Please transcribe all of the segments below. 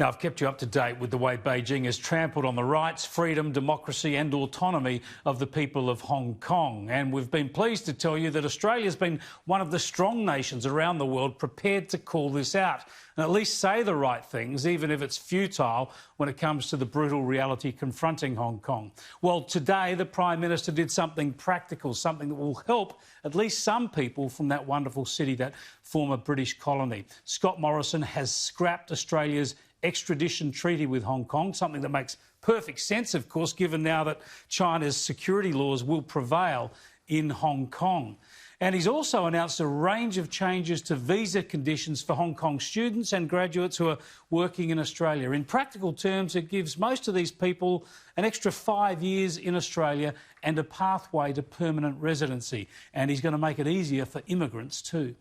Now, I've kept you up to date with the way Beijing has trampled on the rights, freedom, democracy and autonomy of the people of Hong Kong. And we've been pleased to tell you that Australia's been one of the strong nations around the world prepared to call this out and at least say the right things, even if it's futile when it comes to the brutal reality confronting Hong Kong. Well, today the Prime Minister did something practical, something that will help at least some people from that wonderful city, that former British colony. Scott Morrison has scrapped Australia's extradition treaty with Hong Kong, something that makes perfect sense, of course, given now that China's security laws will prevail in Hong Kong. And he's also announced a range of changes to visa conditions for Hong Kong students and graduates who are working in Australia. In practical terms, it gives most of these people an extra 5 years in Australia and a pathway to permanent residency. And he's going to make it easier for immigrants too.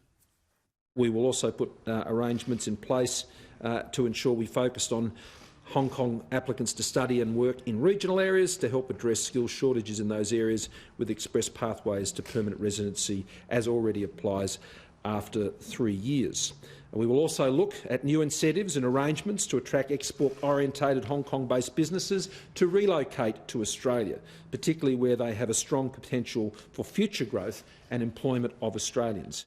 We will also put arrangements in place to ensure we focused on Hong Kong applicants to study and work in regional areas to help address skills shortages in those areas with express pathways to permanent residency, as already applies after 3 years. We will also look at new incentives and arrangements to attract export-orientated Hong Kong-based businesses to relocate to Australia, particularly where they have a strong potential for future growth and employment of Australians.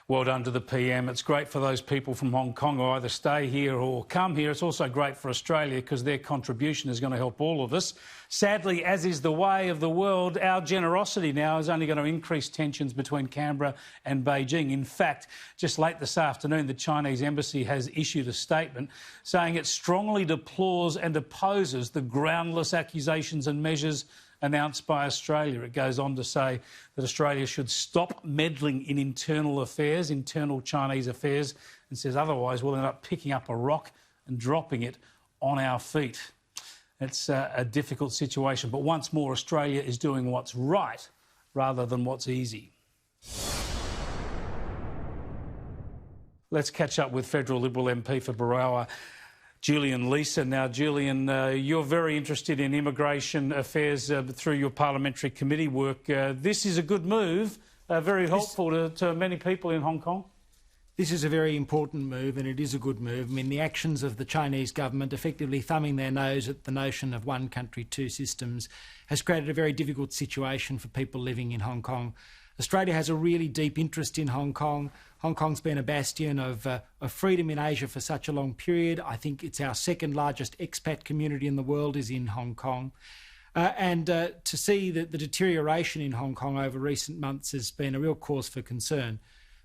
Well done to the PM. It's great for those people from Hong Kong who either stay here or come here. It's also great for Australia because their contribution is going to help all of us. Sadly, as is the way of the world, our generosity now is only going to increase tensions between Canberra and Beijing. In fact, just late this afternoon, the Chinese embassy has issued a statement saying it strongly deplores and opposes the groundless accusations and measures announced by Australia. It goes on to say that Australia should stop meddling in internal affairs, internal Chinese affairs, and says otherwise we'll end up picking up a rock and dropping it on our feet. It's a difficult situation, but once more Australia is doing what's right rather than what's easy. Let's catch up with Federal Liberal MP for Barawa, Julian Leeser. Now, Julian, you're very interested in immigration affairs through your parliamentary committee work. This is a good move, very helpful to many people in Hong Kong. This is a very important move, and it is a good move. I mean, the actions of the Chinese government effectively thumbing their nose at the notion of one country, two systems has created a very difficult situation for people living in Hong Kong. Australia has a really deep interest in Hong Kong. Hong Kong's been a bastion of freedom in Asia for such a long period. I think it's our second largest expat community in the world is in Hong Kong. To see the deterioration in Hong Kong over recent months has been a real cause for concern.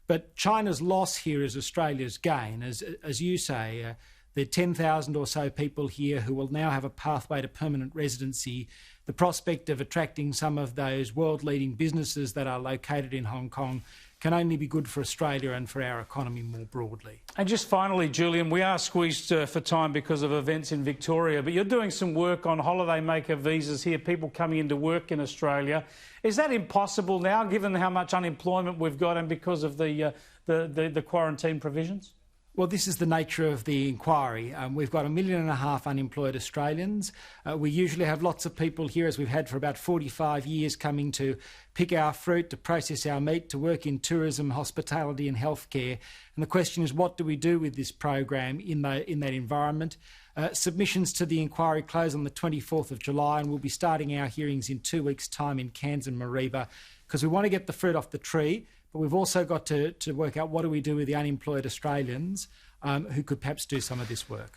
But China's loss here is Australia's gain. As you say, there are 10,000 or so people here who will now have a pathway to permanent residency. The prospect of attracting some of those world-leading businesses that are located in Hong Kong can only be good for Australia and for our economy more broadly. And just finally, Julian, we are squeezed for time because of events in Victoria, but you're doing some work on holidaymaker visas here, people coming into work in Australia. Is that impossible now, given how much unemployment we've got and because of the quarantine provisions? Well, this is the nature of the inquiry. We've got 1.5 million unemployed Australians. We usually have lots of people here, as we've had for about 45 years, coming to pick our fruit, to process our meat, to work in tourism, hospitality and healthcare. And the question is, what do we do with this program in that environment? Submissions to the inquiry close on the 24th of July, and we'll be starting our hearings in 2 weeks' time in Cairns and Mareeba, because we want to get the fruit off the tree. But we've also got to work out what do we do with the unemployed Australians who could perhaps do some of this work.